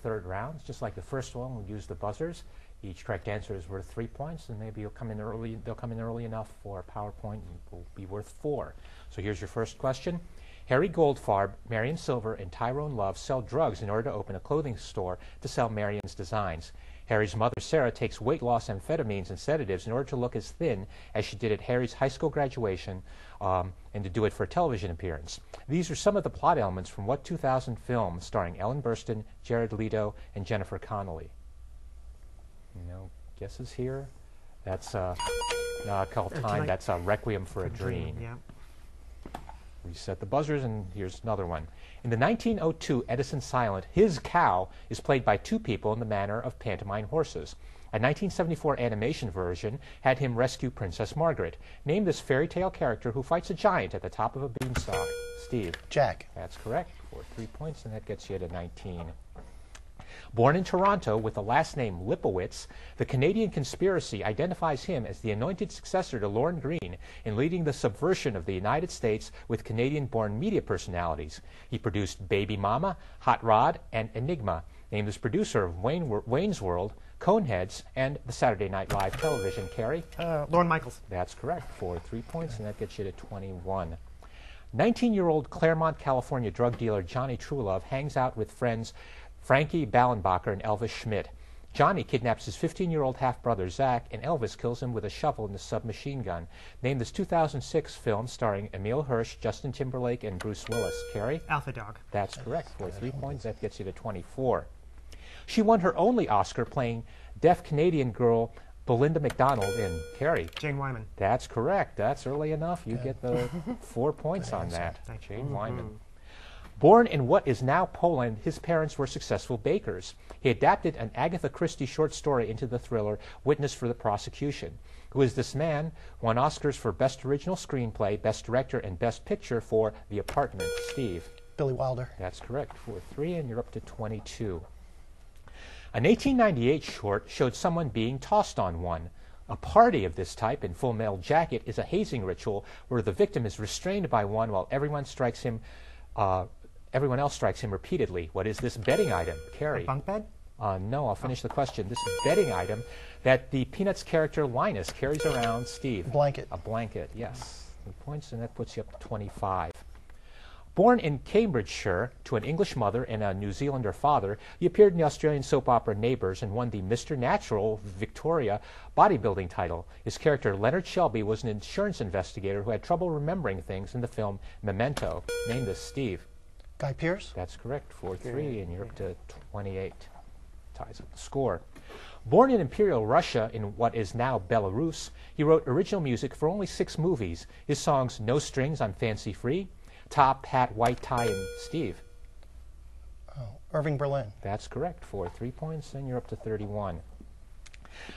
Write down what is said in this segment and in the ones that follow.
third round. Just like the first one, we'll use the buzzers. Each correct answer is worth 3 points, and maybe you'll come in early. They'll come in early enough for PowerPoint and will be worth 4. So here's your first question. Harry Goldfarb, Marion Silver, and Tyrone Love sell drugs in order to open a clothing store to sell Marion's designs. Harry's mother, Sarah, takes weight loss amphetamines and sedatives in order to look as thin as she did at Harry's high school graduation and to do it for a television appearance. These are some of the plot elements from what 2000 film starring Ellen Burstyn, Jared Leto, and Jennifer Connelly? No guesses here? That's called Time. That's Requiem for a Dream. Yeah. Reset the buzzers, and here's another one. In the 1902 Edison Silent, his cow is played by 2 people in the manner of pantomime horses. A 1974 animation version had him rescue Princess Margaret. Name this fairy tale character who fights a giant at the top of a beanstalk. Steve. Jack. That's correct, for 3 points, and that gets you to 19. Born in Toronto with the last name Lipowitz, the Canadian Conspiracy identifies him as the anointed successor to Lorne Greene in leading the subversion of the United States with Canadian-born media personalities. He produced Baby Mama, Hot Rod, and Enigma, named as producer of Wayne's World, Coneheads, and the Saturday Night Live television. Cary? Lorne Michaels. That's correct, for 3 points, and that gets you to 21. 19-year-old Claremont, California drug dealer Johnny Truelove hangs out with friends Frankie Ballenbacher and Elvis Schmidt. Johnny kidnaps his 15-year-old half-brother Zach, and Elvis kills him with a shovel and a submachine gun. Name this 2006 film starring Emile Hirsch, Justin Timberlake, and Bruce Willis. Cary? Alpha Dog. That's correct, for 3 points. That gets you to 24. She won her only Oscar playing deaf Canadian girl Belinda McDonald in Cary. Jane Wyman. That's correct. That's early enough. You get the 4 points on that. Jane Wyman. Born in what is now Poland, his parents were successful bakers. He adapted an Agatha Christie short story into the thriller Witness for the Prosecution. Who is this man? Won Oscars for Best Original Screenplay, Best Director, and Best Picture for The Apartment. Steve? Billy Wilder. That's correct, for 3, and you're up to 22. An 1898 short showed someone being tossed on one. A party of this type in Full Metal Jacket is a hazing ritual where the victim is restrained by one while everyone else strikes him repeatedly. What is this bedding item? Cary? A bunk bed? No, I'll finish the question. This bedding item that the Peanuts character Linus carries around. Steve? Blanket. A blanket, yes. 3 points, and that puts you up to 25. Born in Cambridgeshire to an English mother and a New Zealander father, he appeared in the Australian soap opera Neighbours and won the Mr. Natural Victoria bodybuilding title. His character, Leonard Shelby, was an insurance investigator who had trouble remembering things in the film Memento. Name this. Steve? Guy Pearce. That's correct, 4-3, and you're up to 28. Ties up the score. Born in Imperial Russia in what is now Belarus, he wrote original music for only 6 movies. His songs No Strings, I'm Fancy Free, Top Hat, White Tie, and Steve? Irving Berlin. That's correct, for 3 points, and you're up to 31.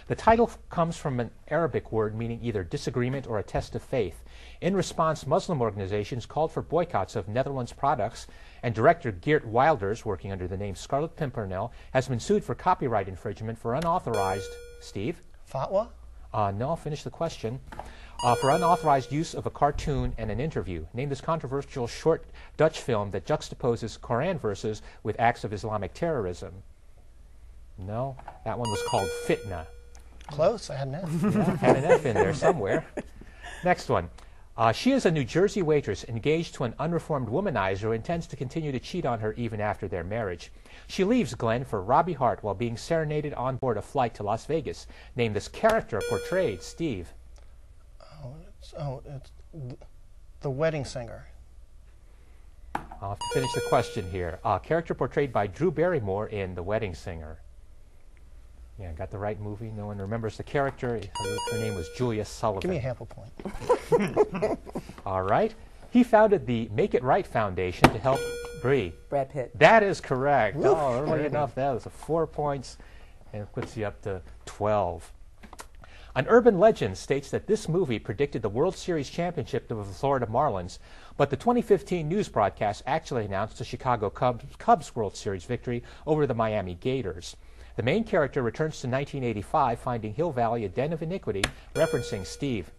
The title comes from an Arabic word meaning either disagreement or a test of faith. In response, Muslim organizations called for boycotts of Netherlands products, and director Geert Wilders, working under the name Scarlet Pimpernel, has been sued for copyright infringement for unauthorized, Steve? Fatwa? No, I'll finish the question. For unauthorized use of a cartoon and an interview. Name this controversial short Dutch film that juxtaposes Quran verses with acts of Islamic terrorism. No, that one was called Fitna. Close, I had an F. Yeah, had an F in there somewhere. Next one. She is a New Jersey waitress engaged to an unreformed womanizer who intends to continue to cheat on her even after their marriage. She leaves Glenn for Robbie Hart while being serenaded on board a flight to Las Vegas. Name this character portrayed. Steve? It's The Wedding Singer. I'll have to finish the question here. Character portrayed by Drew Barrymore in The Wedding Singer. Yeah, got the right movie. No one remembers the character. Her name was Julia Sullivan. Give me a half a point. All right. He founded the Make It Right Foundation to help Brie. Brad Pitt. That is correct. Woof. Oh, early enough. That was 4 points, and it puts you up to 12. An urban legend states that this movie predicted the World Series championship of the Florida Marlins, but the 2015 news broadcast actually announced the Chicago Cubs World Series victory over the Miami Gators. The main character returns to 1985, finding Hill Valley a den of iniquity, referencing Steve.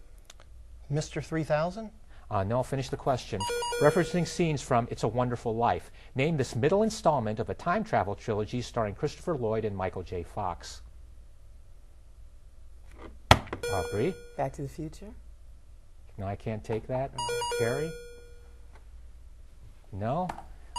Mr. 3000? No, I'll finish the question. referencing scenes from It's a Wonderful Life. Name this middle installment of a time travel trilogy starring Christopher Lloyd and Michael J. Fox. Brie? Back to the Future? No, I can't take that. Cary? No?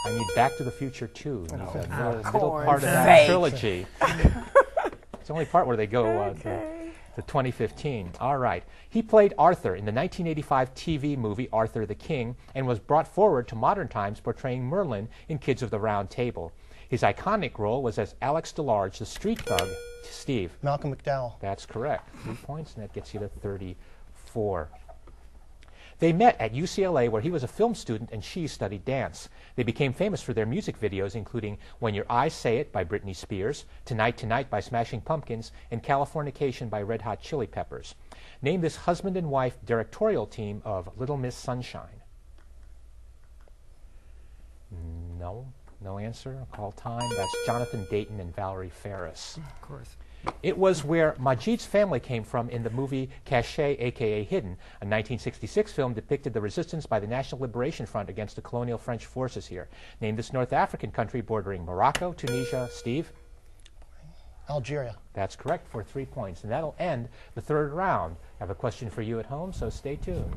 I need Back to the Future 2. Need a middle part of that trilogy. It's the only part where they go to 2015. All right. He played Arthur in the 1985 TV movie Arthur the King and was brought forward to modern times portraying Merlin in Kids of the Round Table. His iconic role was as Alex DeLarge, the street thug. Steve? Malcolm McDowell. That's correct. 3 points, and that gets you to 34. They met at UCLA, where he was a film student and she studied dance. They became famous for their music videos, including When Your Eyes Say It by Britney Spears, Tonight Tonight by Smashing Pumpkins, and Californication by Red Hot Chili Peppers. Name this husband and wife directorial team of Little Miss Sunshine. No answer. I'll call time. That's Jonathan Dayton and Valerie Ferris. Of course. It was where Majid's family came from in the movie Caché, a.k.a. Hidden. A 1966 film depicted the resistance by the National Liberation Front against the colonial French forces here. Name this North African country bordering Morocco, Tunisia. Steve? Algeria. That's correct for 3 points. And that'll end the third round. I have a question for you at home, so stay tuned.